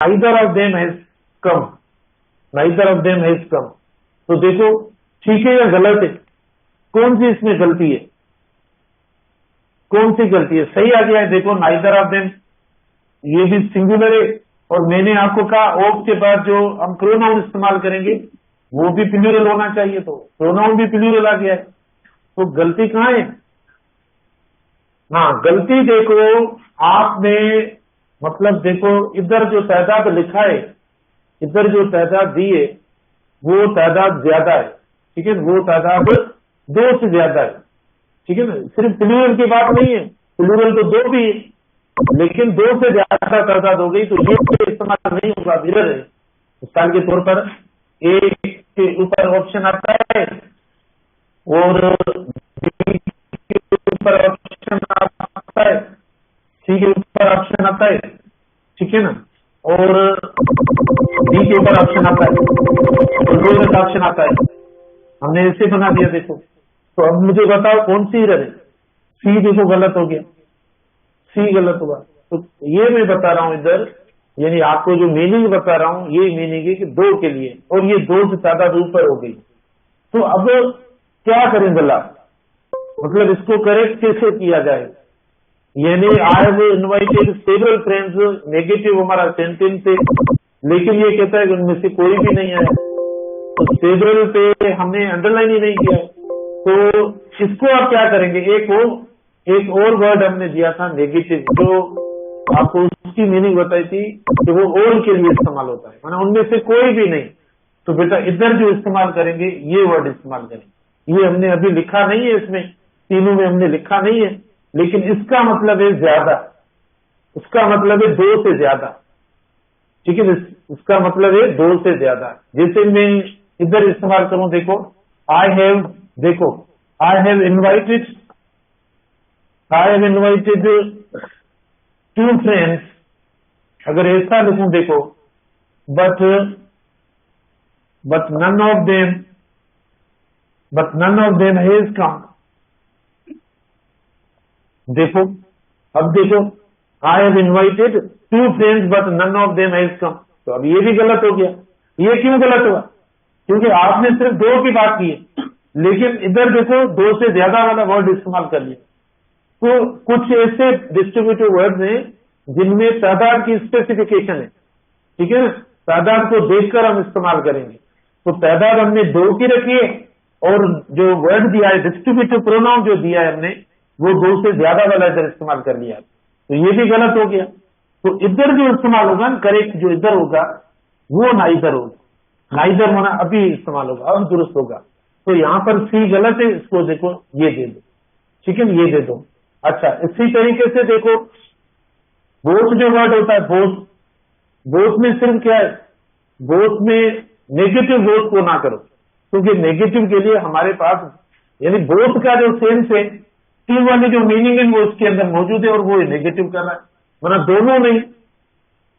Neither of them has come, neither of them has come. तो देखो ठीक है या गलत है, कौन सी इसमें गलती है, कौन सी गलती है? सही आ गया है। देखो नाइदर ऑफ देम, ये भी सिंगुलर है, और मैंने आपको कहा ऑफ के बाद जो हम प्रोनाउन इस्तेमाल करेंगे वो भी प्लूरल होना चाहिए, तो प्रोनाउन भी प्लूरल आ गया है। तो गलती कहां है? हाँ, गलती देखो आपने, मतलब देखो इधर जो तादाद लिखा है, इधर जो तादाद दी है वो तादाद ज्यादा है, ठीक है, वो तादाद 2 से ज्यादा है, ठीक है ना। सिर्फ प्लूरल की बात नहीं है, प्लूरल तो 2 भी है, लेकिन 2 से ज्यादा तादाद हो गई तो ये इस्तेमाल नहीं होगा, मिरर है। मिसाल के तौर पर ए के ऊपर ऑप्शन आता है और बी के ऊपर ऑप्शन आता है, सी के ऊपर ऑप्शन आता है, ठीक है ना, और डी के ऊपर ऑप्शन आता है और दो में ऑप्शन आता है। हमने ऐसे बना दिया देखो। तो अब मुझे बताओ कौन सी एरर है? सी देखो गलत हो गया, सी गलत हुआ। तो ये मैं बता रहा हूं इधर, यानी आपको जो मीनिंग बता रहा हूं ये मीनिंग है कि 2 के लिए, और ये 2 से ज्यादा ऊपर हो गई। तो अब क्या करें भला, मतलब इसको करेक्ट कैसे किया जाए? यानी आई have invited several friends, negative हमारा सेंटेंस है, लेकिन ये कहता है कि उनमें से कोई भी नहीं आया, तो सेवरल पे हमने अंडरलाइन ही नहीं किया। तो इसको आप क्या करेंगे? एक और वर्ड हमने दिया था नेगेटिव, जो आपको उसकी मीनिंग बताई थी कि वो ऑल के लिए इस्तेमाल होता है, माना उनमें से कोई भी नहीं। तो बेटा इधर जो इस्तेमाल करेंगे ये वर्ड इस्तेमाल करेंगे। ये हमने अभी लिखा नहीं है, इसमें तीनों में हमने लिखा नहीं है, लेकिन इसका मतलब है ज्यादा, उसका मतलब है 2 से ज्यादा, ठीक है। इसका मतलब है 2 से ज्यादा। जैसे मैं इधर इस्तेमाल करूं, देखो आई हैव, देखो आई हैव इनवाइटेड 2 फ्रेंड्स, अगर ऐसा लिखूं देखो, but none of them has come. देखो अब देखो, I have invited 2 friends but none of them has come. तो अब ये भी गलत हो गया। ये क्यों गलत हुआ? क्योंकि आपने सिर्फ 2 की बात की है, लेकिन इधर देखो 2 से ज्यादा वाला वर्ड इस्तेमाल कर लिया। तो कुछ ऐसे डिस्ट्रीब्यूटिव वर्ड्स हैं जिनमें तादाद की स्पेसिफिकेशन है, ठीक है ना, तादाद को देखकर हम इस्तेमाल करेंगे। तो तादाद हमने 2 की रखी है, और जो वर्ड दिया है डिस्ट्रीब्यूटिव प्रोनाउन जो दिया है हमने, वो 2 से ज्यादा वाला इधर इस्तेमाल कर लिया। तो ये भी गलत हो गया। तो इधर जो इस्तेमाल होगा करेक्ट, जो इधर होगा वो नाइदर होगा, नाइदर होना अभी इस्तेमाल होगा, अब दुरुस्त होगा। तो यहां पर सी गलत है, इसको देखो ये दे दो, ठीक है, ये दे दो। अच्छा, इसी तरीके से देखो बोथ जो वर्ड होता है, बोथ में सिर्फ क्या है, बोथ में नेगेटिव बोथ को ना करो, क्योंकि नेगेटिव के लिए हमारे पास यानी बोथ का जो सेंस है, टी वाली जो मीनिंग है वो उसके अंदर मौजूद है, और वो नेगेटिव कर रहा है, मतलब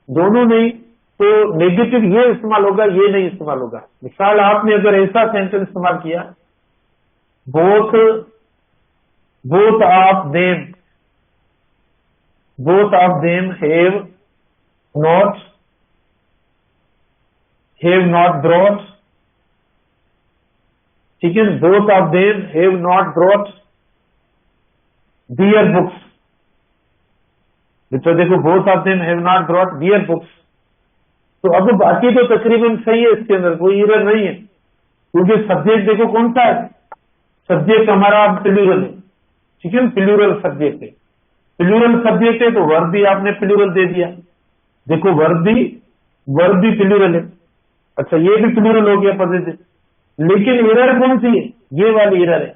दोनों नहीं। तो नेगेटिव ये इस्तेमाल होगा, ये नहीं इस्तेमाल होगा। मिसाल आपने अगर ऐसा सेंटेंस इस्तेमाल किया, both of them have not brought, ठीक है, both of them have not brought their books. तो देखो both of them have not brought their books. तो अब बाकी तो तकरीबन सही है, इसके अंदर कोई एरर नहीं है, क्योंकि सब्जेक्ट देखो कौन सा है, सब्जेक्ट हमारा प्लूरल है, ठीक है, प्लूरल सब्जेक्ट है, प्लूरल सब्जेक्ट है, तो वर्ब भी आपने प्लूरल दे दिया। देखो वर्ब भी प्लूरल है। अच्छा, ये भी प्लूरल हो गया पॉजिटिव, लेकिन एरर कौन सी है? ये वाली एरर है।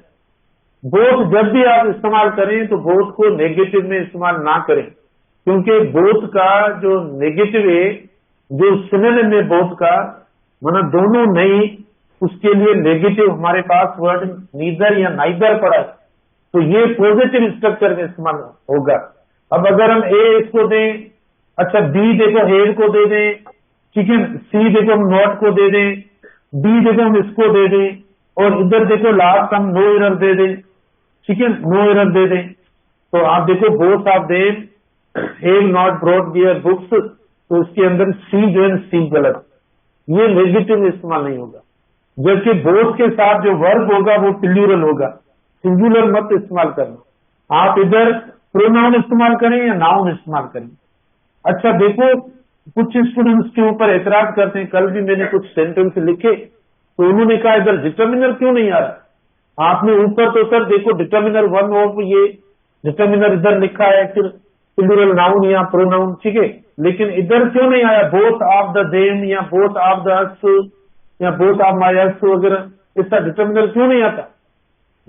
बोथ जब भी आप इस्तेमाल करें तो बोथ को नेगेटिव में इस्तेमाल ना करें, क्योंकि बोथ का जो नेगेटिव है, जो सिनोनिम में बोथ का, मतलब दोनों नहीं, उसके लिए नेगेटिव हमारे पास वर्ड नीदर या नाइदर पड़ा है, तो ये पॉजिटिव स्ट्रक्चर में इस्तेमाल होगा। अब अगर हम ए इसको दें, अच्छा बी देखो हेड को दे दें, ठीक है, सी देखो हम नॉट को दे दें, डी देखो हम इसको दे दें, और इधर देखो लास्ट हम नो एरर दे दें, ठीक है, नो एरर दे दें, तो आप देखो both of them have not brought their books, तो इसके अंदर सी जो है सी गलत, ये नेगेटिव इस्तेमाल नहीं होगा। जबकि बोथ के साथ जो वर्ब होगा वो प्लूरल होगा, सिंगुलर मत इस्तेमाल करना। आप इधर प्रोनाउन इस्तेमाल करें या नाउन इस्तेमाल करें। अच्छा देखो, कुछ स्टूडेंट्स के ऊपर एतराज करते हैं, कल भी मैंने कुछ सेंटेंस लिखे तो उन्होंने कहा इधर डिटर्मिनर क्यों नहीं आ रहा। आपने ऊपर तो सर देखो डिटर्मिनर वन ऑफ ये डिटर्मिनर इधर लिखा है, फिर प्लूरल नाउन या प्रोनाउन, ठीक है, लेकिन इधर क्यों नहीं आया बोथ ऑफ द देम या बोथ ऑफ द अस या बोथ ऑफ माय अस वगैरह, इसका डिटर्मिनर क्यों नहीं आता।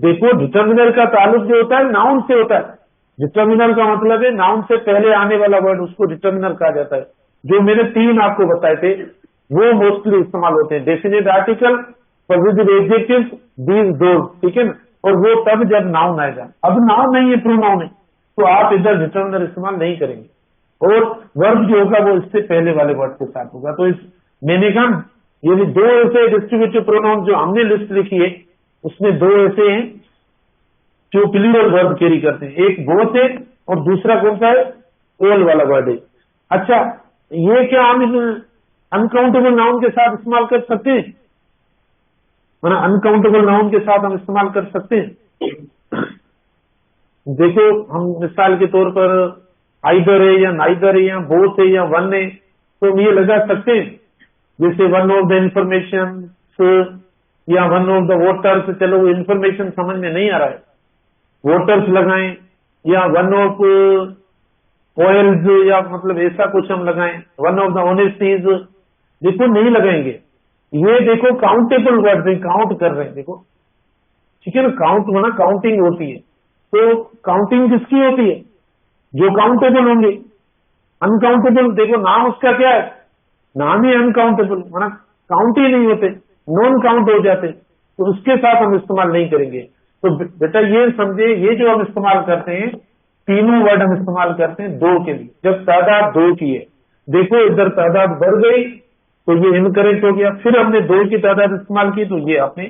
देखो डिटर्मिनर का ताल्लुक जो होता है नाउन से होता है। डिटर्मिनर का मतलब है नाउन से पहले आने वाला वर्ड, उसको डिटर्मिनर कहा जाता है। जो मैंने तीन आपको बताए थे वो मोस्टली इस्तेमाल होते हैं, definite article, positive adjective, these those, ठीक है ना, और वो तब जब नाउन आएगा। अब नाउन नहीं है, प्रोनाउन है, तो आप इधर डिटर्मिनर इस्तेमाल नहीं करेंगे, और वर्ब जो होगा वो इससे पहले वाले वर्ड के साथ होगा। तो इस मैंने कहा ये दो ऐसे डिस्ट्रीब्यूटिव प्रोनाउन जो हमने लिस्ट लिखी है उसमें दो ऐसे हैं जो प्लूरल वर्ब कैरी करते हैं, एक बोथ है और दूसरा कौन सा है, ऑल वाला वर्ड है। अच्छा, ये क्या हम अनकाउंटेबल नाउन के साथ इस्तेमाल कर सकते हैं, मतलब अनकाउंटेबल नाउन के साथ हम इस्तेमाल कर सकते हैं। देखो हम मिसाल के तौर पर आइदर है या नाइदर है या बोथ है या वन है, तो हम ये लगा सकते हैं, जैसे वन ऑफ द इंफॉर्मेशन या वन ऑफ द वोटर्स। चलो वो इंफॉर्मेशन समझ में नहीं आ रहा है, वोटर्स लगाएं, या वन ऑफ ऑयल्स या मतलब ऐसा कुछ हम लगाएं, वन ऑफ द ऑनेस्टीज, देखो नहीं लगाएंगे। ये देखो काउंटेबल वर्ड है, काउंट कर रहे हैं, देखो ठीक है ना, काउंट होना काउंटिंग होती है, तो काउंटिंग किसकी होती है, जो काउंटेबल होंगे। अनकाउंटेबल देखो नाम उसका क्या है, नाम ही अनकाउंटेबल, माना काउंट ही नहीं होते, नॉन काउंट हो जाते, तो उसके साथ हम इस्तेमाल नहीं करेंगे। तो बेटा ये समझे, ये जो हम इस्तेमाल करते हैं तीनों वर्ड हम इस्तेमाल करते हैं दो के लिए, जब तादाद दो की है। देखो इधर तादाद बढ़ गई तो ये इनकरेक्ट हो गया, फिर हमने दो की तादाद इस्तेमाल की तो ये आपने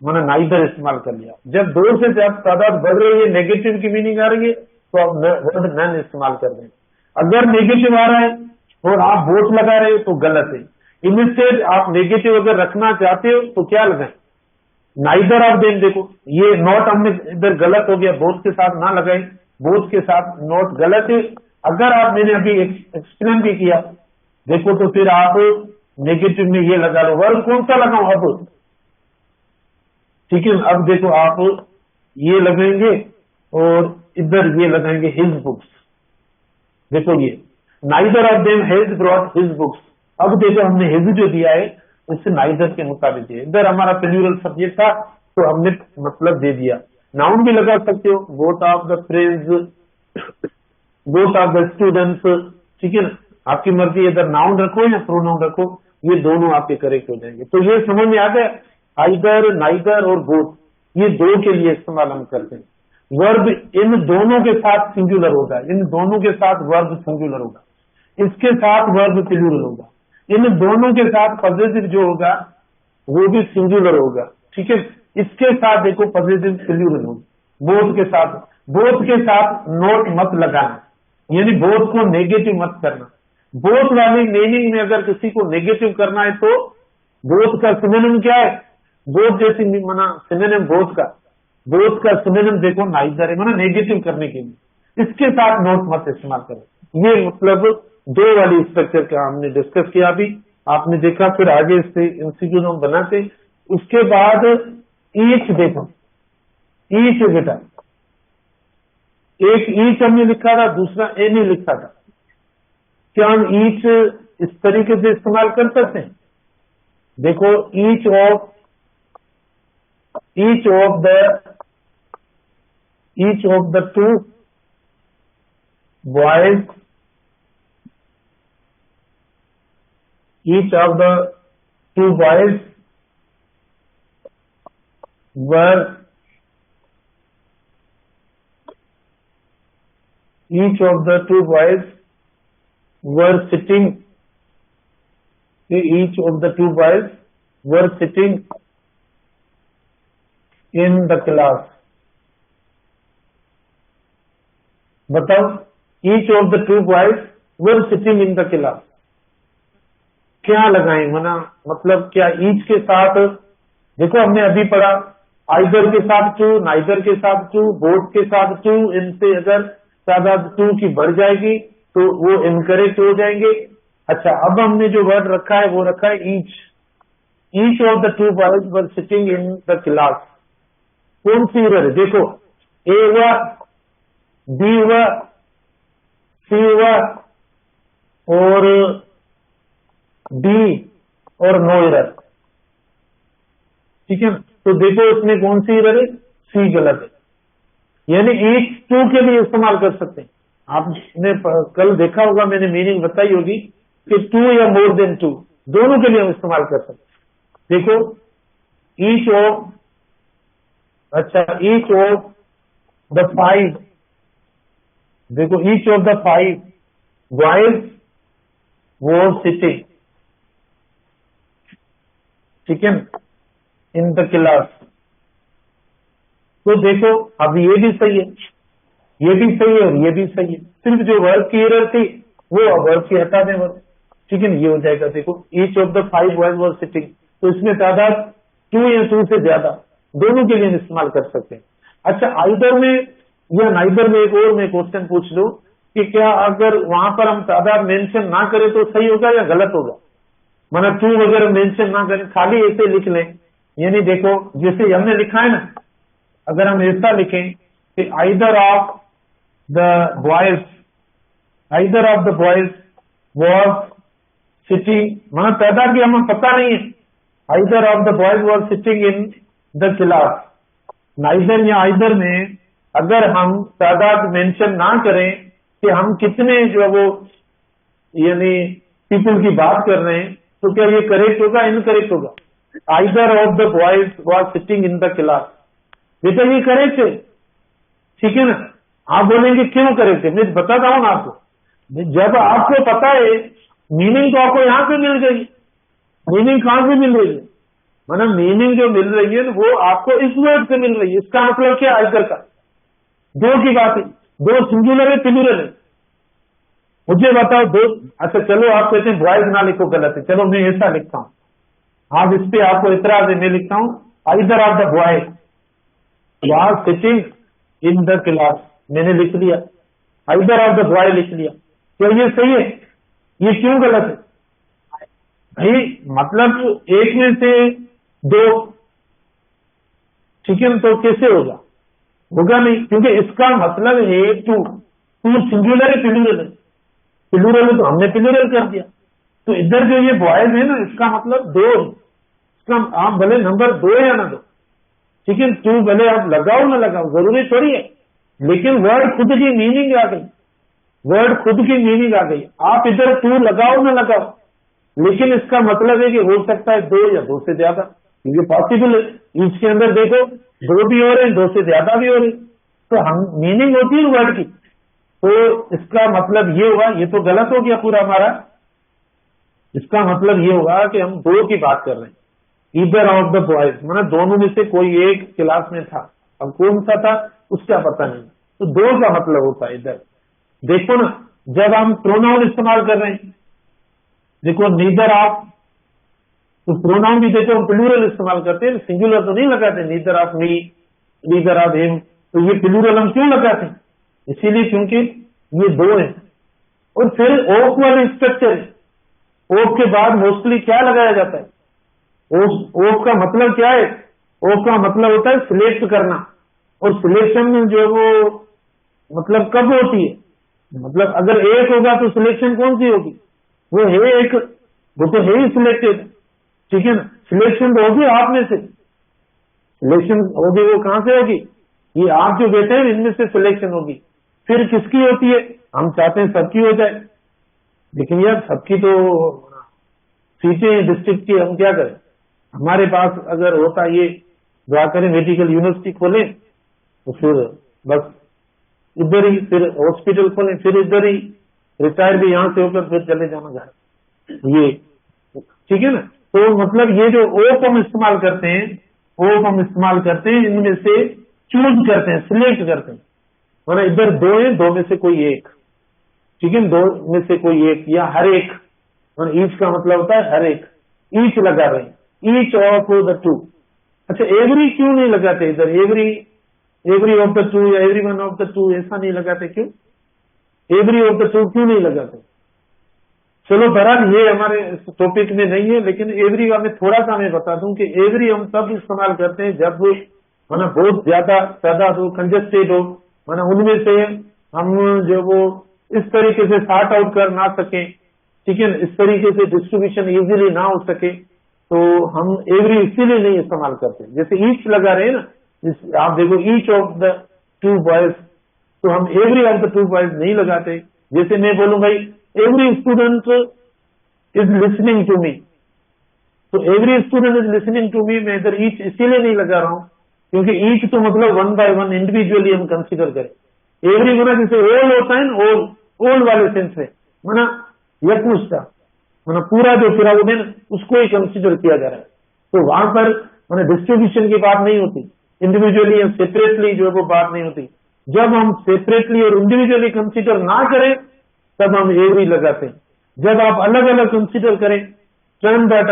माना नाइदर इस्तेमाल कर लिया। जब दो से जब तादाद बढ़ रही है, नेगेटिव की मीनिंग आ रही है, तो आप वर्ड नन इस्तेमाल कर दें। अगर नेगेटिव आ रहा है और आप बोथ लगा रहे हो तो गलत है। इनस्टेड आप नेगेटिव अगर रखना चाहते हो तो क्या लगाएं, नाइदर ऑफ देम। देखो ये नॉट हमने इधर गलत हो गया, बोथ के साथ ना लगाएं, बोथ के साथ नॉट गलत है। अगर आप मैंने अभी एक्सप्लेन भी किया देखो, तो फिर आप नेगेटिव में ये लगा लो, वर्ब कौन सा लगाऊं अब, ठीक है। अब देखो आप ये लगाएंगे और इधर ये लगाएंगे हिज बुक्स। देखो ये neither of them has brought his books. अब देखो हमने हिज जो दिया है उससे नाइदर के मुताबिक दिया, इधर हमारा प्लूरल सब्जेक्ट था तो हमने मतलब दे दिया। नाउन भी लगा सकते हो, both of the friends, both of the students, ठीक है ना, आपकी मर्जी, इधर नाउन रखो या प्रोनाउन रखो, ये दोनों आपके करेक्ट हो जाएंगे। तो ये समझ में आ गया, आइदर, नाइदर और बोथ, ये दो के लिए इस्तेमाल हम करते हैं। वर्ब इन दोनों के साथ सिंगुलर होगा, इन दोनों के साथ वर्ब सिंगुलर होगा, इसके साथ वर्ब प्लूरल होगा, इन दोनों के साथ पॉजिटिव जो होगा वो भी सिंगुलर होगा, ठीक है। इसके साथ देखो पॉजिटिव प्लूरल होगा, बोथ के साथ नोट मत लगाना, यानी बोथ को नेगेटिव मत करना। बोथ वाली मीनिंग में अगर किसी को नेगेटिव करना है तो बोथ का सिनोनिम क्या है, बोथ जैसी माना सिनोनिम बोथ का सिनोनिम देखो नाइदर है, माना नेगेटिव करने के लिए। इसके साथ नोट मत इस्तेमाल करो। ये मतलब दो वाली स्ट्रक्चर का हमने डिस्कस किया, अभी आपने देखा, फिर आगे इससे इंस्टीट्यूट हम बनाते। उसके बाद ईच देखो, ईच बेटा, एक ईच हमने लिखा था, दूसरा एनी लिखा था। क्या हम ईच इस तरीके से इस्तेमाल कर सकते हैं, देखो each of the two boys, each of the two boys were sitting, each of the two boys were sitting in the class। बताओ, each of the two boys were sitting in the class, क्या लगाएं, मतलब क्या each के साथ, देखो हमने अभी पढ़ा आइदर के साथ टू, नाइदर के साथ टू, बोथ के साथ टू, इनसे अगर तादाद टू की बढ़ जाएगी तो वो इनकरेक्ट हो जाएंगे। अच्छा, अब हमने जो वर्ड रखा है वो रखा है each. Each of the two boys were sitting in the class. कौन सी एरर है? देखो, ए हुआ, बी हुआ, सी हुआ और डी और नो एरर। ठीक है ना? तो देखो इसमें कौन सी एरर है? सी गलत है। यानी ईच टू के लिए इस्तेमाल कर सकते हैं। आपने कल देखा होगा, मैंने मीनिंग बताई होगी कि टू या मोर देन टू दोनों के लिए हम इस्तेमाल कर सकते हैं। देखो ईच ऑफ, अच्छा ईच ऑफ द फाइव, देखो each of the five boys वो सिटिंग, ठीक है, इन द क्लास। तो देखो अब ये भी सही है, ये भी सही है और ये भी सही है। सिर्फ जो वर्ब की एरर थी वो अब वर्ब की हटा दें वर्ब, ठीक है ना? ये हो जाएगा। देखो each of the five boys were sitting, तो इसमें तादाद टू या टू से ज्यादा दोनों के लिए हम इस्तेमाल कर सकते हैं। अच्छा, आइदर में या नाइदर में एक और मैं क्वेश्चन पूछ लूं कि क्या अगर वहां पर हम तादाद मेंशन ना करें तो सही होगा या गलत होगा? मतलब टू वगैरह मेंशन ना करें, खाली ऐसे लिख लें। यानी देखो जैसे हमने लिखा है ना, अगर हम ऐसा लिखें कि either of the boys, either of the boys was sitting, मतलब तादाद की हमें पता नहीं है, either of the boys was sitting in the class. Neither या आइदर में अगर हम तादाद मेंशन ना करें कि हम कितने जो वो यानी पीपल की बात कर रहे हैं, तो क्या ये करेक्ट होगा इनकरेक्ट होगा? Either of the boys was sitting in the class, बेटा ये करेक्ट है, ठीक है ना? आप बोलेंगे क्यों करेक्ट है, मैं बताता हूं ना आपको। जब आपको पता है मीनिंग तो आपको यहां से मिल गई, मीनिंग कहां से मिल रही है? मतलब मीनिंग जो मिल रही है वो आपको इस वर्ड से मिल रही है। इसका मतलब क्या? आइदर का दो की बात है, दो सिंगुलर है प्लूरल है? मुझे बताओ दो। अच्छा चलो, आप कहते हैं बॉयज ना लिखो, गलत है, चलो मैं ऐसा लिखता हूं। आप इस पे आपको इतराज है, मैं लिखता हूं either of the boy was sitting in the class, मैंने लिख लिया, आइदर ऑफ द बॉय लिख लिया। क्या ये सही है? ये क्यों गलत है भाई? मतलब एक में से दो, ठीक है ना? तो कैसे होगा? होगा नहीं, क्योंकि इसका मतलब है टू, टू सिंगुलर है प्लूरल है? प्लूरल है तो हमने प्लूरल कर दिया। तो इधर जो ये बॉयज है ना, इसका मतलब दो है। इसका आप भले नंबर दो या ना दो, ठीक है, टू भले आप लगाओ ना लगाओ, जरूरी थोड़ी है, लेकिन वर्ड खुद की मीनिंग आ गई, वर्ड खुद की मीनिंग आ गई। आप इधर टू लगाओ ना लगाओ, लेकिन इसका मतलब है कि हो सकता है दो या दो से ज्यादा, क्योंकि पॉसिबल है। इसके अंदर देखो दो भी हो रहे हैं, दो से ज्यादा भी हो रहे हैं, तो हम मीनिंग होती है वर्ड की। तो इसका मतलब ये हुआ, ये तो गलत हो गया पूरा हमारा। इसका मतलब ये हुआ कि हम दो की बात कर रहे हैं। ईदर ऑफ द बॉयज मतलब दोनों में से कोई एक क्लास में था, अब कौन सा था उसका पता नहीं, तो दो का मतलब होता है इधर। देखो ना, जब हम प्रोनाउन इस्तेमाल कर रहे हैं, देखो नीदर ऑफ, तो प्रोनाउन भी देखो हम प्लूरल इस्तेमाल करते हैं, सिंगुलर तो नहीं लगाते। Neither of me, neither of him, तो ये प्लूरल हम क्यों लगाते हैं? इसीलिए क्योंकि ये दो है। और फिर ओफ वाले स्ट्रक्चर, ओफ के बाद मोस्टली क्या लगाया जाता है? ओफ का मतलब क्या है? ओफ का मतलब होता है सिलेक्ट करना, और सिलेक्शन में जो वो मतलब कब होती है? मतलब अगर एक होगा तो सिलेक्शन कौन सी होगी? वो है एक, वो तो है ही सिलेक्टेड, ठीक है ना? सिलेक्शन तो होगी आप में से, सिलेक्शन होगी, वो कहां से होगी? ये आप जो बैठे हैं इनमें से सिलेक्शन होगी। फिर किसकी होती है? हम चाहते हैं सबकी हो जाए, लेकिन यार सबकी तो सीटें डिस्ट्रिक्ट की, हम क्या करें? हमारे पास अगर होता ये दुआ करें मेडिकल यूनिवर्सिटी खोले तो फिर बस इधर ही, फिर हॉस्पिटल खोले फिर इधर ही, रिटायर भी यहां से होकर फिर चले जाना जाए, ये ठीक है ना? तो मतलब ये जो ओप हम इस्तेमाल करते हैं, ओप हम इस्तेमाल करते हैं, इनमें से चूज करते हैं, सिलेक्ट करते हैं। मतलब इधर दो है, दो में से कोई एक, ठीक है, दो में से कोई एक या हर एक, और ईच का मतलब होता है हर एक, ईच लगा रहे हैं, ईच ऑफ द टू। अच्छा, एवरी क्यों नहीं लगाते इधर, एवरी ऑफ द टू या every one of the to ऐसा नहीं लगाते, क्यों एवरी ऑफ द टू क्यों नहीं लगाते? चलो बहरहाल ये हमारे टॉपिक में नहीं है, लेकिन एवरी का मैं थोड़ा सा मैं बता दूं कि एवरी हम तब इस्तेमाल करते हैं जब माना बहुत ज्यादा तादाद हो, कंजेस्टेड हो, माना उनमें से हम जो वो इस तरीके से सॉर्ट आउट कर ना सके, ठीक है, इस तरीके से डिस्ट्रीब्यूशन इजीली ना हो सके, तो हम एवरी इसीलिए नहीं इस्तेमाल करते। जैसे ईच लगा रहे हैं ना, आप देखो each of the two boys, तो हम every of the two boys नहीं लगाते। जैसे मैं बोलूं भाई every student is listening to me, तो every student is listening to me, मैं इधर ईच इसीलिए नहीं लगा रहा हूं क्योंकि ईच तो मतलब वन बाय वन इंडिविजुअली हम कंसीडर करें। एवरी मना जैसे ओल होता है ना, ओल वाले सेंस में, मना यथमुष्टा, मना पूरा जो फिराउड है ना उसको ही कंसीडर किया जा रहा है। तो वहां पर मैंने डिस्ट्रीब्यूशन की बात नहीं होती, इंडिविजुअली या सेपरेटली जो है वो बात नहीं होती। जब हम सेपरेटली और इंडिविजुअली कंसीडर ना करें तब हम एवरी लगाते हैं। जब आप अलग अलग कंसीडर करें टर्न बाय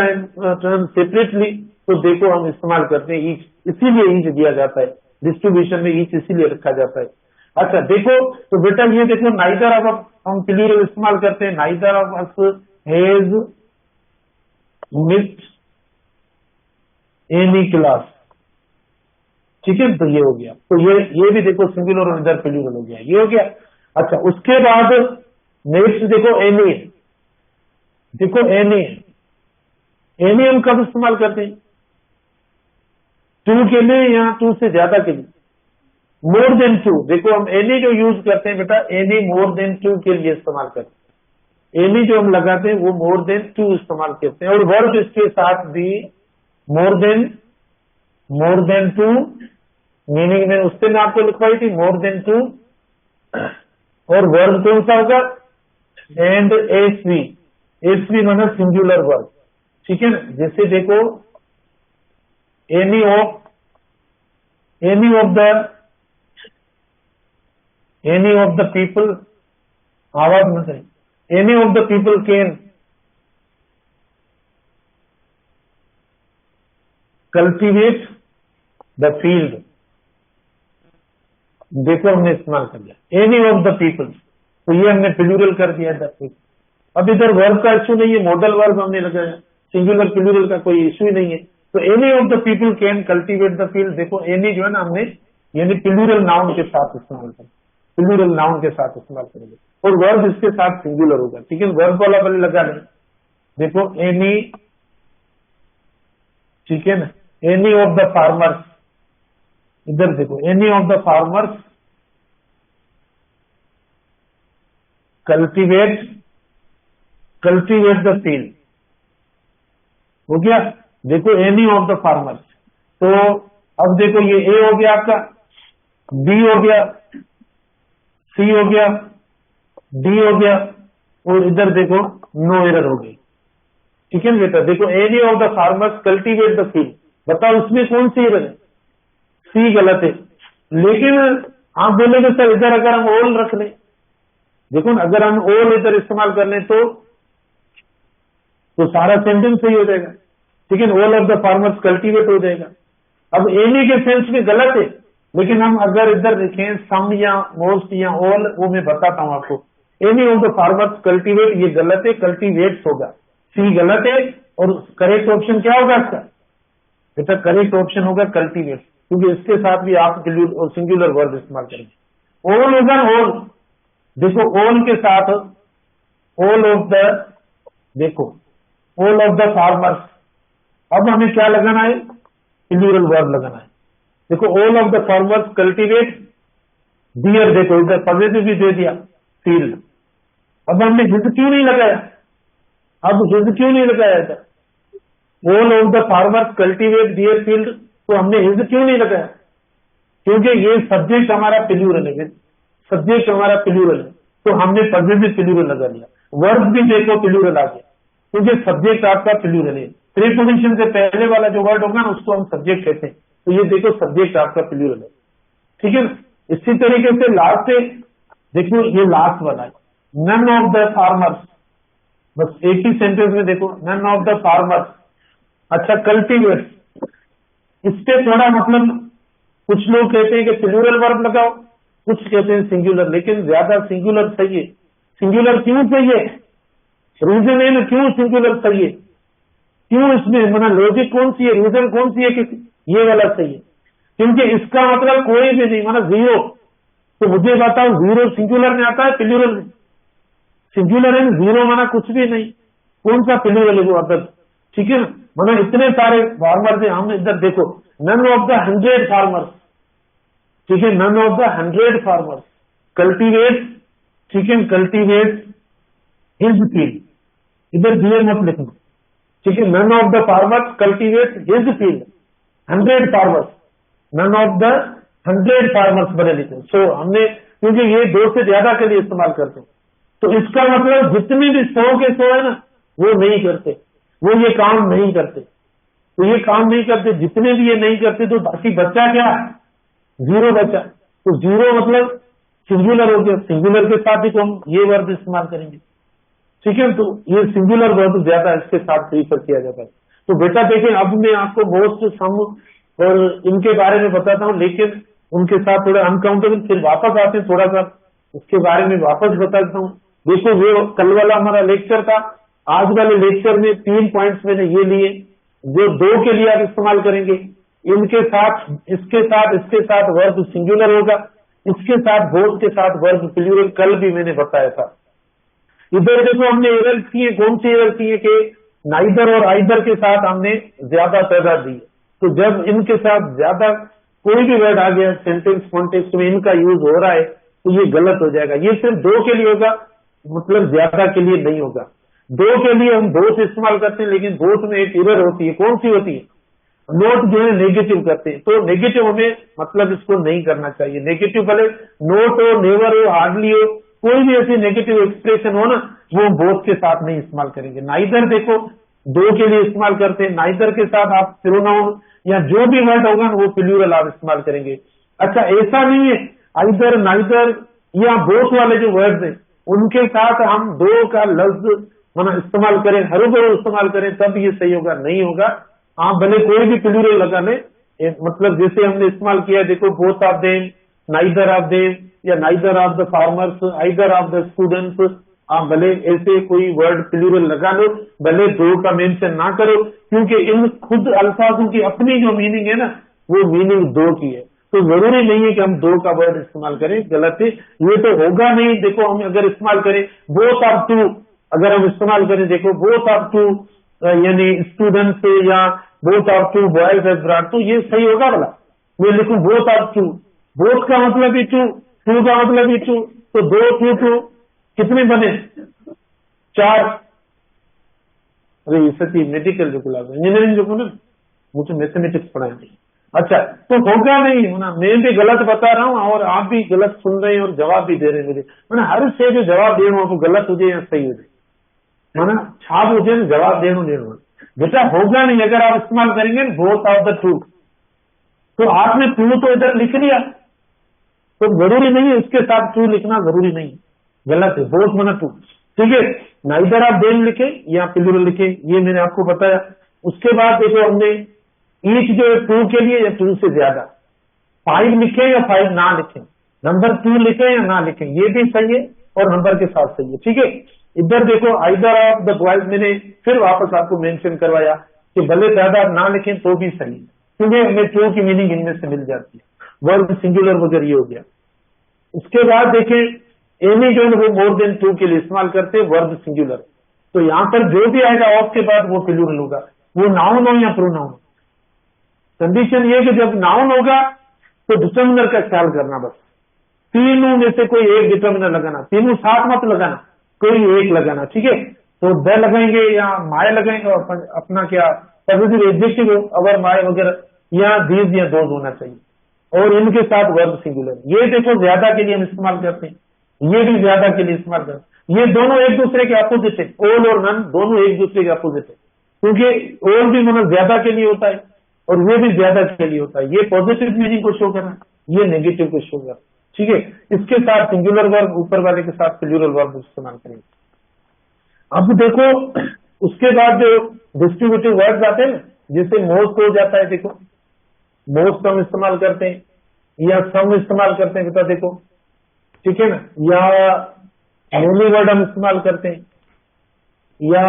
टर्न सेपरेटली, तो देखो हम इस्तेमाल करते हैं ईच, इसीलिए ईच दिया जाता है डिस्ट्रीब्यूशन में, ईच इसीलिए रखा जाता है। अच्छा देखो, तो बेटा ये देखो नाइदर ऑफ हम प्लूरल इस्तेमाल करते हैं, neither of us has missed any class, ठीक है, तो ये हो गया। तो ये भी देखो सिंगुलर और इधर प्लूरल हो गया, ये हो गया। अच्छा उसके बाद नेक्स्ट देखो एनी है, देखो एनी है, एनी हम कब इस्तेमाल करते हैं? टू के लिए या टू से ज्यादा के लिए? More than two. देखो हम एनी जो यूज करते हैं बेटा, एनी मोर देन टू के लिए इस्तेमाल करते हैं। एनी जो हम लगाते हैं वो मोर देन टू इस्तेमाल करते हैं, और वर्ब इसके साथ भी मोर देन टू, मीनिंग में उससे मैं आपको लिखवाई थी मोर देन टू, और वर्ब कौन सा होगा? एंड एसवी माना सिंगुलर वर्ब, ठीक है ना। जैसे देखो एनी ऑफ द पीपल, आवाज में से, any of the people can cultivate the field, देखो हमने इस्तेमाल कर लिया एनी ऑफ द पीपल, तो ये हमने प्लूरल कर दिया द पीपल। अब इधर वर्ब का इश्यू नहीं है, मॉडल वर्ब हमने लगाया, सिंगुलर प्लूरल का कोई इश्यू ही नहीं है। तो any of the people can cultivate the field, देखो एनी जो है ना हमने यानी प्लूरल नाउन के साथ इस्तेमाल करें, प्लूरल नाउन के साथ इस्तेमाल करेंगे, और वर्ब इसके साथ सिंगुलर होगा, ठीक है। वर्ब वाला पहले लगा लें, देखो एनी, ठीक है ना, एनी ऑफ द फार्मर्स, इधर देखो any of the farmers cultivate the field, हो गया। देखो एनी ऑफ द फार्मर्स, तो अब देखो ये ए हो गया आपका, बी हो गया, सी हो गया, डी हो गया, और इधर देखो नो एरर हो गई, ठीक है बेटा। देखो any of the farmers cultivate the field, बताओ उसमें कौन सी एरर है? सी गलत है। लेकिन आप बोलेंगे सर इधर अगर हम ऑल रख लें, देखो ना अगर हम ऑल इधर इस्तेमाल कर लें तो सारा सेंटेंस सही हो जाएगा, ठीक है। All of the farmers cultivate हो जाएगा। अब एनी के सेंस में गलत है, लेकिन हम अगर इधर लिखें सम या मोस्ट या ऑल, वो मैं बताता हूं आपको। Any of the farmers cultivate, ये गलत है, कल्टीवेट्स होगा, सी गलत है, और करेक्ट ऑप्शन क्या होगा इसका बेटा? करेक्ट ऑप्शन होगा कल्टीवेट, क्योंकि इसके साथ भी आप सिंगुलर वर्ब इस्तेमाल करेंगे। ऑल होगा ऑल, देखो ऑल के साथ ऑल ऑफ द, देखो ऑल ऑफ द फार्मर्स, अब हमें क्या लगाना है? प्लूरल वर्ब लगाना है। देखो all of the farmers cultivate their, देखो इधर पॉजिटिव भी दे दिया फील्ड। अब हमने हिज क्यों नहीं लगाया? अब हिज क्यों नहीं लगाया था? All of the farmers cultivate their field, तो हमने हिज क्यों नहीं लगाया? क्योंकि ये सब्जेक्ट हमारा प्लूरल है, सब्जेक्ट हमारा प्लूरल है, तो हमने पॉजिटिव प्लूरल लगा लिया। वर्ब भी देखो प्लूरल आ गया, क्योंकि सब्जेक्ट आपका प्लूरल है। प्रीपोजिशन से पहले वाला जो वर्ड होगा ना उसको हम सब्जेक्ट कहते हैं, तो ये देखो सब्जेक्ट आपका प्लूरल है, ठीक है ना। इसी तरीके से लास्ट से देखो ये लास्ट वाला है, नन ऑफ द फार्मर्स, बस एक ही सेंटेंस में देखो, नन ऑफ द फार्मर्स। अच्छा, कल्टीवेट, इससे थोड़ा मतलब कुछ लोग कहते हैं कि प्लूरल वर्ब लगाओ, कुछ कहते हैं सिंगुलर, लेकिन ज्यादा सिंगुलर सही है। सिंगुलर क्यों चाहिए? रीजन है ना, क्यों सिंगुलर चाहिए, क्यों इसमें मना लॉजिक कौन सी है, रीजन कौन सी है कि ये वाला चाहिए? क्योंकि इसका मतलब कोई भी नहीं, माना जीरो। तो मुझे बताओ, जीरो सिंगुलर में आता है प्लूरल में? सिंगुलर है, जीरो माना कुछ भी नहीं, कौन सा प्लूरल है वो अदर? ठीक है ना, माना इतने सारे फार्मर्स है, हम इधर देखो, नन ऑफ द 100 फार्मर्स, ठीक है, none of the 100 farmers cultivate, ठीक है, कल्टीवेट हिज फील्ड, इधर दिए मत लिखना, ठीक है, none of the farmers cultivate his field, 100 farmers, none of the 100 farmers बने लिखे। सो हमने, क्योंकि ये 2 से ज्यादा के लिए इस्तेमाल करते हैं, तो इसका मतलब जितने भी 100 के 100 है ना, वो नहीं करते, वो ये काम नहीं करते, तो ये काम नहीं करते, जितने भी ये नहीं करते, तो बाकी बच्चा क्या? जीरो बचा। तो जीरो मतलब सिंगुलर हो गया, सिंगुलर के साथ ही तो हम ये वर्ड इस्तेमाल करेंगे, ठीक है, तो ये सिंगुलर वर्ड ज्यादा इसके साथ प्रीफर किया जाता है। तो बेटा देखें, अब मैं आपको मोस्ट सम और इनके बारे में बताता हूं, लेकिन उनके साथ थोड़ा अनकाउंटेबल, फिर वापस आते हैं, थोड़ा सा उसके बारे में वापस बताता हूं। देखो, वो कल वाला हमारा लेक्चर था, आज वाले लेक्चर में 3 पॉइंट्स मैंने ये लिए, जो 2 के लिए आप इस्तेमाल करेंगे, इनके साथ, इसके साथ वर्ब सिंगुलर होगा, इसके साथ बोथ के साथ वर्ब प्लूरल, कल भी मैंने बताया था। इधर देखो, हमने एरर किए, कौन सी एरर किए कि नाइदर और आइदर के साथ हमने ज्यादा तादाद दी। तो जब इनके साथ ज्यादा कोई भी वर्ड आ गया सेंटेंस कॉन्टेक्स्ट में, इनका यूज हो रहा है, तो ये गलत हो जाएगा। ये सिर्फ 2 के लिए होगा, मतलब ज्यादा के लिए नहीं होगा। 2 के लिए हम बोथ इस्तेमाल करते हैं, लेकिन बोथ में एक एरर होती है, कौन सी होती है? नोट जो है नेगेटिव करते हैं, तो नेगेटिव हमें मतलब इसको नहीं करना चाहिए। नेगेटिव भले नोट हो, नेवर हो, हार्डली हो, कोई भी ऐसी नेगेटिव एक्सप्रेशन हो ना, वो बोथ के साथ नहीं इस्तेमाल करेंगे। नाइदर देखो 2 के लिए इस्तेमाल करते हैं, नाइदर के साथ आप प्रोनाउन या जो भी वर्ड होगा ना, वो प्लूरल आप इस्तेमाल करेंगे। अच्छा, ऐसा नहीं है आइदर, नाइदर या बोथ वाले जो वर्ड हैं, उनके साथ हम 2 का लफ्ज माना इस्तेमाल करें, हर भरो इस्तेमाल करें, तब ये सही होगा, नहीं होगा। आप भले कोई भी प्लूरल लगा लें, मतलब जैसे हमने इस्तेमाल किया, देखो, both of them, neither of them, या neither of the farmers, either of the students, आप भले ऐसे कोई वर्ड प्लूरल लगा लो, भले 2 का मेंशन ना करो, क्योंकि इन खुद अल्फाजों की अपनी जो मीनिंग है ना, वो मीनिंग 2 की है। तो जरूरी नहीं है कि हम 2 का वर्ड इस्तेमाल करें, गलत है, ये तो होगा नहीं। देखो, हम अगर इस्तेमाल करें बोथ ऑफ टू, अगर हम इस्तेमाल करें, देखो, बोथ ऑफ टू यानी स्टूडेंट्स या both of two boys have brought, तो ये सही होगा भला? मैं लिखूं बोथ ऑफ टू, बोथ का मतलब ही टू, टू का मतलब ही टू, तो 2 2 2 कितने बने? 4। अरे सची मेडिकल जो खुला, इंजीनियरिंग जो खुला, मुझे मैथमेटिक्स पढ़ाएंगे। अच्छा, तो होगा नहीं ना, मैं भी गलत बता रहा हूँ और आप भी गलत सुन रहे हैं और जवाब भी दे रहे हैं मेरे, मैंने हर से जो जवाब दे रहा हूँ, गलत हो जाए या सही हो जाए, माना छाप हो जाए, जवाब देना बेटा होगा नहीं। अगर आप इस्तेमाल करेंगे बोथ ऑफ द टू, तो आपने टू तो इधर लिख लिया, तो जरूरी नहीं है इसके साथ टू लिखना, जरूरी नहीं, गलत है। बोथ माना टू, ठीक है, नाइदर आप देम लिखे या प्लूरल लिखे, ये मैंने आपको बताया। उसके बाद देखो, हमने ईच जो है 2 के लिए या 2 से ज्यादा, 5 लिखे या 5 ना लिखे, नंबर 2 लिखे या ना लिखे, ये भी सही है और नंबर के साथ सही है, ठीक है। इधर देखो, आइदर ऑफ द बॉयज, मैंने फिर वापस आपको मेंशन करवाया कि भले ज्यादा ना लिखें तो भी सही है, क्योंकि हमें 2 की मीनिंग इनमें से मिल जाती है, वर्ब सिंगुलर वगैरह ये हो गया। उसके बाद देखें, एनी जो है वो मोर देन 2 के लिए इस्तेमाल करते हैं, वर्ब सिंगुलर, तो यहां पर जो भी आएगा ऑफ के बाद वो प्लूरल होगा, वो नाउन हो या प्रोनाउन। कंडीशन ये कि जब नाउन होगा तो डिटर्मिनर का ख्याल करना, बस तीनों में से कोई एक डिटर्मिनर लगाना, तीनों साथ मत लगाना, कोई एक लगाना, ठीक है। तो द लगाएंगे या माय लगाएंगे, और अपना क्या पॉजिटिव एडजेक्टिव हो, अवर माय वगैरह, या दीज या दोज होना चाहिए, और इनके साथ वर्ब सिंगुलर। ये देखो ज्यादा के लिए हम इस्तेमाल करते हैं, ये भी ज्यादा के लिए इस्तेमाल करते हैं, ये दोनों एक दूसरे के अपोजिट है, ऑल और नन दोनों एक दूसरे के अपोजिट है, क्योंकि ऑल भी मतलब ज्यादा के लिए होता है और ये भी ज्यादा के लिए होता है। ये पॉजिटिव मीनिंग को शो करना, ये नेगेटिव को शो करना, ठीक है। इसके साथ सिंगुलर वर्ब ऊपर वाले के साथ प्लूरल वर्ब इस्तेमाल करेंगे। अब देखो उसके बाद जो डिस्ट्रीब्यूटिव वर्ड्स आते हैं जिससे मोस्ट हो जाता है, देखो मोस्ट हम इस्तेमाल करते हैं या सम इस्तेमाल करते हैं बेटा, देखो ठीक है ना, या मेनी वर्ड हम इस्तेमाल करते हैं या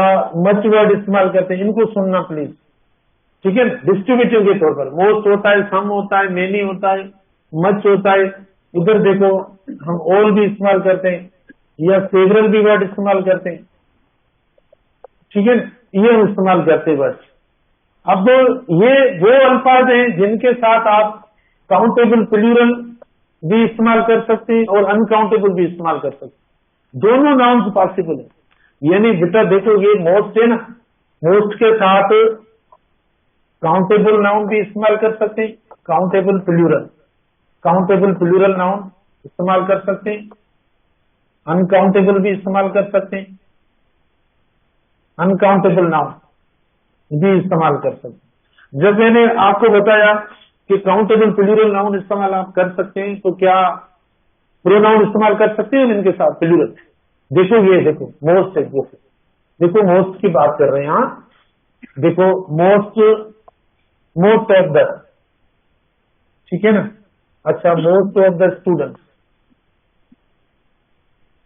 मच वर्ड इस्तेमाल करते हैं, इनको सुनना प्लीज, ठीक है ना। डिस्ट्रीब्यूटिव के तौर पर मोस्ट होता है, सम होता है, मेनी होता है, मच होता है। इधर देखो हम ऑल भी इस्तेमाल करते हैं या सेवरल भी वर्ड इस्तेमाल करते हैं, ठीक है, ये हम इस्तेमाल करते हैं वर्ड। अब ये वो अल्फाज हैं जिनके साथ आप काउंटेबल प्लूरल भी इस्तेमाल कर सकते हैं और अनकाउंटेबल भी इस्तेमाल कर सकते हैं, दोनों नाउन्स पॉसिबल है। यानी बेटा देखो ये मोस्ट है ना, मोस्ट के साथ काउंटेबल नाउन भी इस्तेमाल कर सकते हैं, काउंटेबल प्लूरल नाउन इस्तेमाल कर सकते हैं, अनकाउंटेबल भी इस्तेमाल कर सकते हैं, अनकाउंटेबल नाउन भी इस्तेमाल कर सकते हैं। जब मैंने आपको बताया कि काउंटेबल प्लूरल नाउन इस्तेमाल आप कर सकते हैं, तो क्या प्रोनाउन इस्तेमाल कर सकते हैं इनके साथ प्लूरल? देखो ये देखो मोस्ट है, देखो मोस्ट की बात कर रहे हैं, हाँ देखो मोस्ट ऑफ द, ठीक है ना, अच्छा मोस्ट ऑफ द स्टूडेंट्स,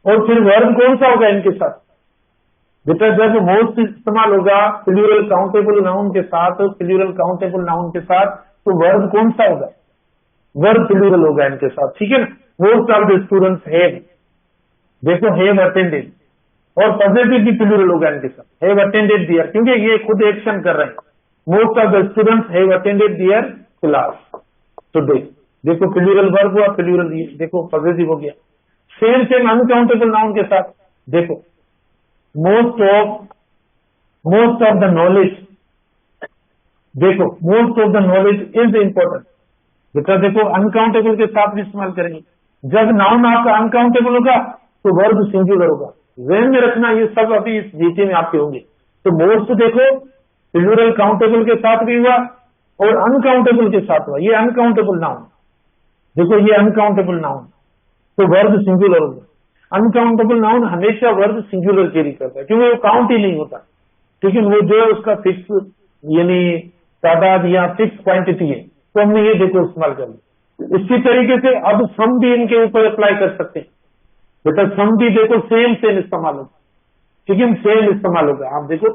और फिर वर्ब कौन सा होगा इनके साथ बेटा? जब मोस्ट इस्तेमाल होगा प्लूरल काउंटेबल नाउन के साथ, प्लूरल काउंटेबल नाउन के साथ, तो वर्ब कौन सा होगा? वर्ब प्लूरल होगा इनके साथ, ठीक है ना। Most of the students have, देखो हैव अटेंडेड, और पॉजिटिव भी प्लूरल होगा इनके साथ, हैव अटेंडेड दियर, क्योंकि ये खुद एक्शन कर रहे हैं। Most of the students have attended their class, तो देखो प्लूरल वर्ब हुआ, प्लूरल देखो पॉजिटिव हो गया। सेम अनकाउंटेबल नाउन के साथ, देखो मोस्ट ऑफ द नॉलेज, देखो most of the knowledge is important बेटा, देखो अनकाउंटेबल के साथ भी इस्तेमाल करेंगे। जब नाउन आपका अनकाउंटेबल होगा तो वर्ब सिंगुलर होगा, ध्यान में रखना, ये सब अभी इस जीके में आपके होंगे। तो मोस्ट देखो प्लूरल काउंटेबल के साथ भी हुआ और अनकाउंटेबल के साथ हुआ, ये अनकाउंटेबल नाउन, देखो ये अनकाउंटेबल नाउन, तो वर्ब सिंगुलर होगा। अनकाउंटेबल नाउन हमेशा वर्ब सिंगुलर कैरी करता है, क्योंकि वो काउंट ही नहीं होता, ठीक है, वो जो है उसका फिक्स यानी तादाद या फिक्स क्वांटिटी है, तो हमने ये देखो इस्तेमाल कर लिया। इसी तरीके से अब सम भी इनके ऊपर अप्लाई कर सकते हैं बेटा, सम भी देखो सेम इस्तेमाल होगा, ठीक है, सेम इस्तेमाल होगा, आप देखो।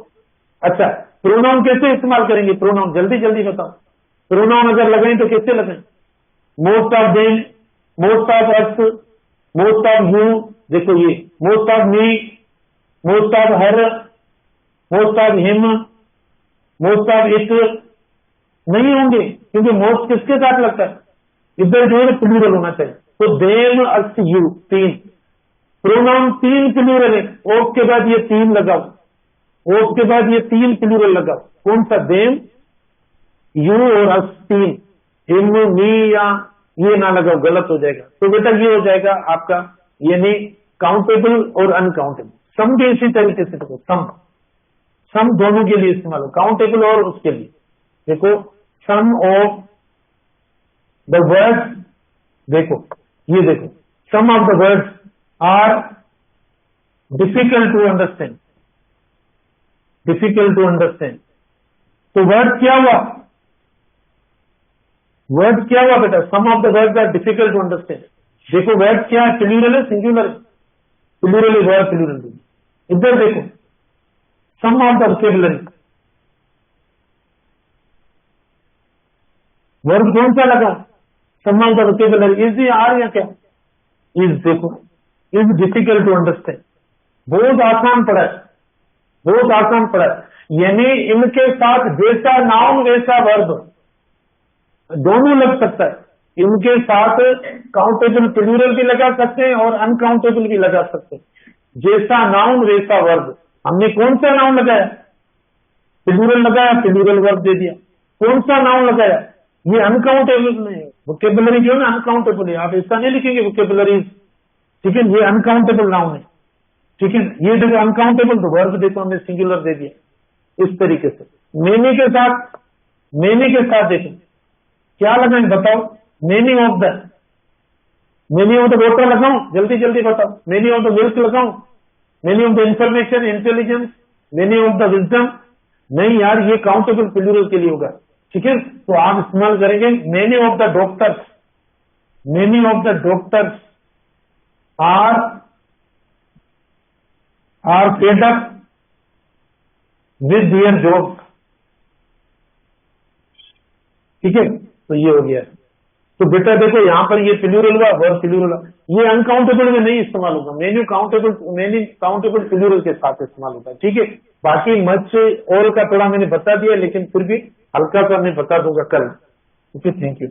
अच्छा प्रोनाउन कैसे इस्तेमाल करेंगे? प्रोनाउन जल्दी जल्दी बताओ, प्रोनाउन अगर लगाएं तो कैसे लगाएं? Most of them, most of us, most of you, देखो ये most of me, most of her, most of him, most of it नहीं होंगे, क्योंकि मोस्ट किसके साथ लगता है? इधर जो है प्लूरल होना चाहिए, तो देम अस यू, तीन प्रोनाउन, तीन प्लूरल है, ओफ के बाद ये तीन लगाओ, ओफ के बाद ये तीन प्लूरल लगाओ, कौन सा? देम, यू और अस, तीन, हिम, मी या ये ना लगाओ, गलत हो जाएगा। तो बेटा ये हो जाएगा आपका यानी काउंटेबल और अनकाउंटेबल। सम भी इसी तरीके से देखो, सम दोनों के लिए इस्तेमाल हो, काउंटेबल और उसके लिए। देखो सम ऑफ द वर्ड्स, देखो ये देखो some of the words are difficult to understand, difficult to understand, तो वर्ड क्या हुआ? वर्ड क्या हुआ बेटा? Some of the words are difficult to understand. देखो वर्ड क्या है? प्लूरल है, सिंगुलर है? प्लूरल है, वर्ड प्लूरल है। इधर देखो some of the vocabulary, word कौन सा लगा? Some of the vocabulary, is are या क्या? इज, देखो इज डिफिकल्ट टू अंडरस्टैंड, बहुत आसान पड़ा है, बहुत आसान पड़ा है। यानी इनके साथ जैसा नाउन वैसा वर्ब दोनों लग सकता है, इनके साथ काउंटेबल प्लूरल भी लगा सकते हैं और अनकाउंटेबल भी लगा सकते हैं, जैसा नाउन वैसा वर्ब। हमने कौन सा नाउन लगाया? प्लूरल लगाया, प्लूरल वर्ब दे दिया। कौन सा नाउन लगाया? ये अनकाउंटेबल नहीं है, वोकैबुलरी जो है ना अनकाउंटेबल है, आप ऐसा नहीं लिखेंगे वोकैबुलरी, ठीक है, ये अनकाउंटेबल नाउन है, ठीक है। ये देखो अनकाउंटेबल, तो वर्ब देखो हमने सिंगुलर दे दिया इस तरीके से। मेनी के साथ, मेनी के साथ देखो क्या लगाएं बताओ? मेनी ऑफ द वाटर लगाऊं? जल्दी जल्दी बताओ, मेनी ऑफ द मिल्क लगाऊं? Many of the information, intelligence, many of the wisdom. नहीं यार, ये काउंटेबल प्लूरल के लिए होगा, ठीक है। तो आप इस्तेमाल करेंगे many of the doctors, many of the doctors are fed up with their job, ठीक है। तो ये हो गया। तो बेटा देखो यहां पर ये प्लूरल हुआ, वर्ब प्लूरल हुआ। ये अनकाउंटेबल में नहीं इस्तेमाल होगा, मेनी काउंटेबल प्लूरल के साथ इस्तेमाल होता है, ठीक है। बाकी मच और का थोड़ा मैंने बता दिया, लेकिन फिर भी हल्का सा मैं बता दूंगा कल। Okay, thank you.